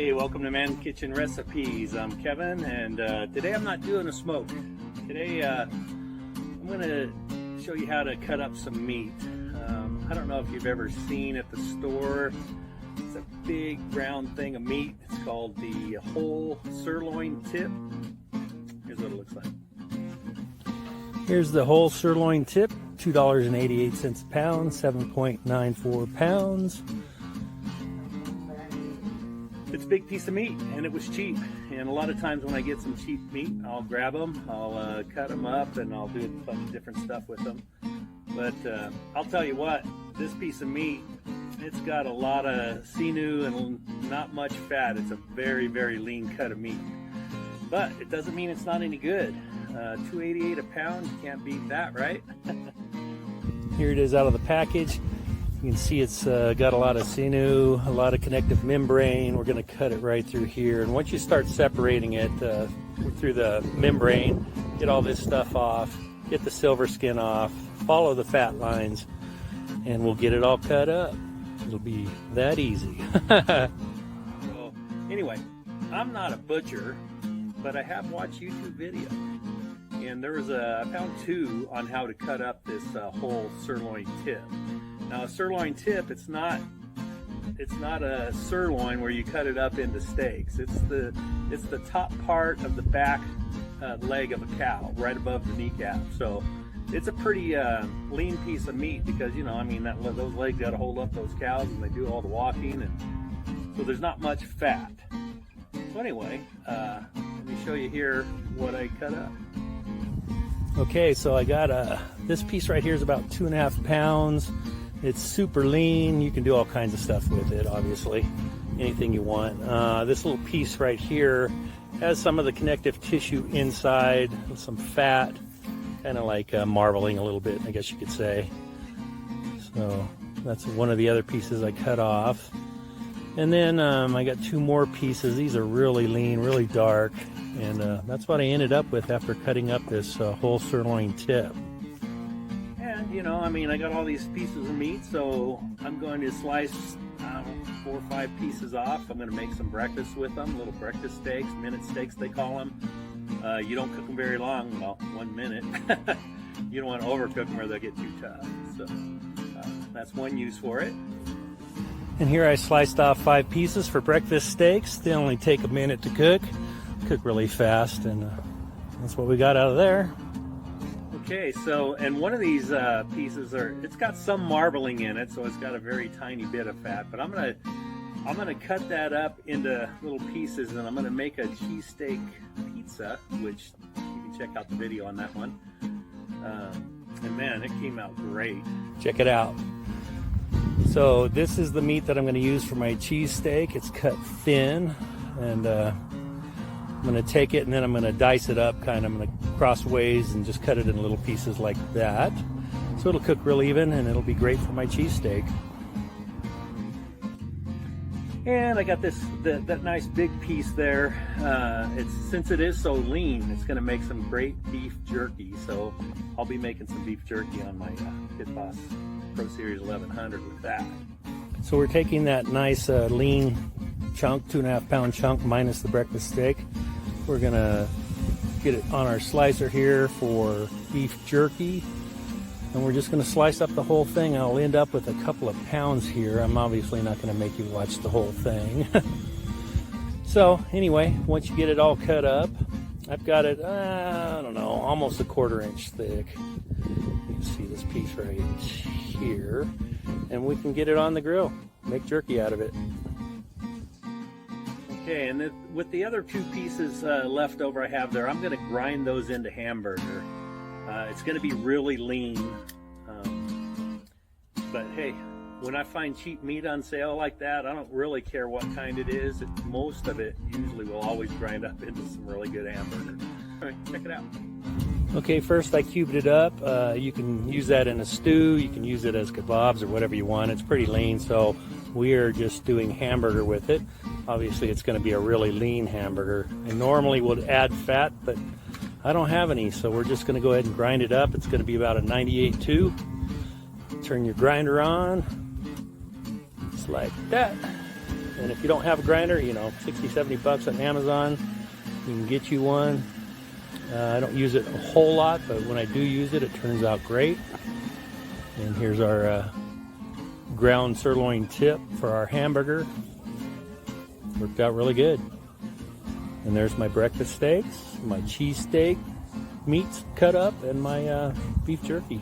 Hey, welcome to Man Kitchen Recipes. I'm Kevin, and today I'm not doing a smoke. Today I'm going to show you how to cut up some meat. I don't know if you've ever seen at the store, it's a big round thing of meat. It's called the whole sirloin tip. Here's what it looks like. Here's the whole sirloin tip, $2.88 a pound, 7.94 pounds. It's a big piece of meat, and it was cheap. And a lot of times when I get some cheap meat, I'll grab them, I'll cut them up, and I'll do a bunch of different stuff with them. But I'll tell you what, this piece of meat, it's got a lot of sinew and not much fat. It's a very, very lean cut of meat. But it doesn't mean it's not any good. $2.88 a pound, you can't beat that, right? Here it is out of the package. You can see it's got a lot of sinew, a lot of connective membrane. We're going to cut it right through here. And once you start separating it through the membrane, get all this stuff off, get the silver skin off, follow the fat lines, and we'll get it all cut up. It'll be that easy. So, anyway, I'm not a butcher, but I have watched YouTube videos. And there was I found two on how to cut up this whole sirloin tip. Now a sirloin tip, it's not a sirloin where you cut it up into steaks. It's the top part of the back leg of a cow, right above the kneecap. So it's a pretty lean piece of meat because, you know, I mean, those legs got to hold up those cows and they do all the walking, and so there's not much fat. So anyway, let me show you here what I cut up. Okay, so I got this piece right here is about 2.5 pounds. It's super lean. You can do all kinds of stuff with it, obviously, anything you want. This little piece right here has some of the connective tissue inside, some fat, kind of like marbling a little bit, I guess you could say. So that's one of the other pieces I cut off. And then I got two more pieces. These are really lean, really dark, and that's what I ended up with after cutting up this whole sirloin tip. You know, I mean, I got all these pieces of meat, so I'm going to slice 4 or 5 pieces off. I'm going to make some breakfast with them, little breakfast steaks, minute steaks they call them. You don't cook them very long, well, 1 minute. You don't want to overcook them or they'll get too tough. So that's one use for it. And here I sliced off 5 pieces for breakfast steaks. They only take a minute to cook really fast, and that's what we got out of there. Okay, so, and one of these pieces it's got some marbling in it, so it's got a very tiny bit of fat, but I'm gonna cut that up into little pieces, and I'm gonna make a cheesesteak pizza, which you can check out the video on that one. And man, it came out great. Check it out. So this is the meat that I'm going to use for my cheesesteak. It's cut thin, and I'm going to take it and then I'm going to dice it up, I'm going to crossways and just cut it in little pieces like that. So it'll cook real even and it'll be great for my cheesesteak. And I got that nice big piece there. Since it is so lean, it's going to make some great beef jerky. So I'll be making some beef jerky on my Pit Boss Pro Series 1100 with that. So we're taking that nice lean chunk, 2.5 pound chunk minus the breakfast steak. We're gonna get it on our slicer here for beef jerky, and we're just gonna slice up the whole thing. I'll end up with a couple of pounds here. I'm obviously not gonna make you watch the whole thing. So anyway, once you get it all cut up, I've got it, I don't know, almost a 1/4 inch thick. You can see this piece right here, and we can get it on the grill, make jerky out of it. Okay, and with the other 2 pieces left over I have there, I'm going to grind those into hamburger. It's going to be really lean, but hey, when I find cheap meat on sale like that, I don't really care what kind it is. Most of it usually will always grind up into some really good hamburger. All right, check it out. Okay, first I cubed it up. You can use that in a stew, you can use it as kebabs or whatever you want. It's pretty lean, so we are just doing hamburger with it. Obviously it's going to be a really lean hamburger. I normally would add fat, but I don't have any, so we're just going to go ahead and grind it up. It's going to be about a 98.2. Turn your grinder on, just like that. And if you don't have a grinder, you know, 60, 70 bucks on Amazon, you can get you one. I don't use it a whole lot, but when I do use it, it turns out great. And here's our ground sirloin tip for our hamburger. Worked out really good. And there's my breakfast steaks, my cheesesteak meats cut up, and my beef jerky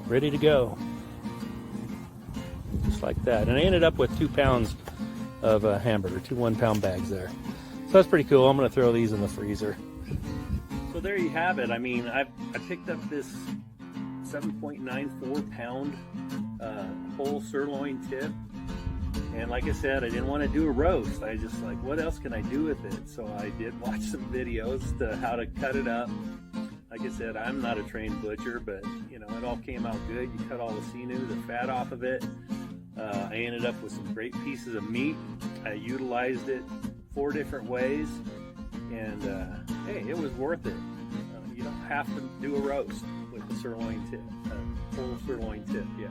ready to go. Just like that. And I ended up with 2 pounds of hamburger, 2 1-pound bags there. So that's pretty cool. I'm going to throw these in the freezer. So there you have it. I mean, I picked up this 7.94 pound whole sirloin tip. And like I said, I didn't want to do a roast. I just like, what else can I do with it? So I did watch some videos to how to cut it up. Like I said, I'm not a trained butcher, but you know, it all came out good. You cut all the sinew, the fat off of it. I ended up with some great pieces of meat. I utilized it 4 different ways, and hey, it was worth it. You don't have to do a roast with the sirloin tip, full sirloin tip, yeah.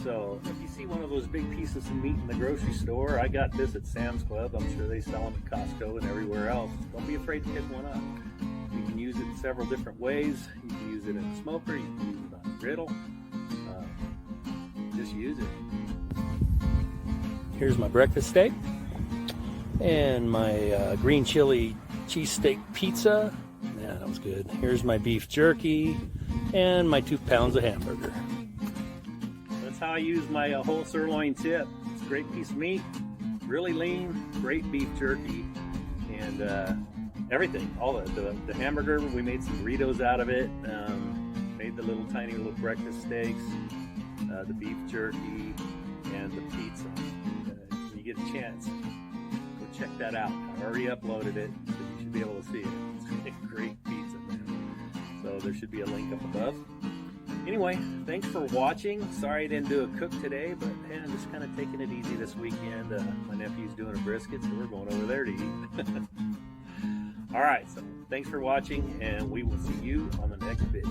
So if you see one of those big pieces of meat in the grocery store, I got this at Sam's Club. I'm sure they sell them at Costco and everywhere else. Don't be afraid to pick one up. You can use it in several different ways. You can use it in a smoker, you can use it on a griddle. Just use it. Here's my breakfast steak and my green chili cheesesteak pizza. Yeah, that was good. Here's my beef jerky and my 2 pounds of hamburger. That's how I use my whole sirloin tip. It's a great piece of meat, really lean, great beef jerky, and everything. All the hamburger, we made some burritos out of it. Made the little tiny little breakfast steaks, the beef jerky, and the pizza. When you get a chance, go check that out. I already uploaded it, so you should be able to see it. It's a great pizza, man. So there should be a link up above. Anyway, thanks for watching. Sorry I didn't do a cook today, but hey, I'm just kind of taking it easy this weekend. My nephew's doing a brisket, so we're going over there to eat. All right, so thanks for watching, and we will see you on the next video.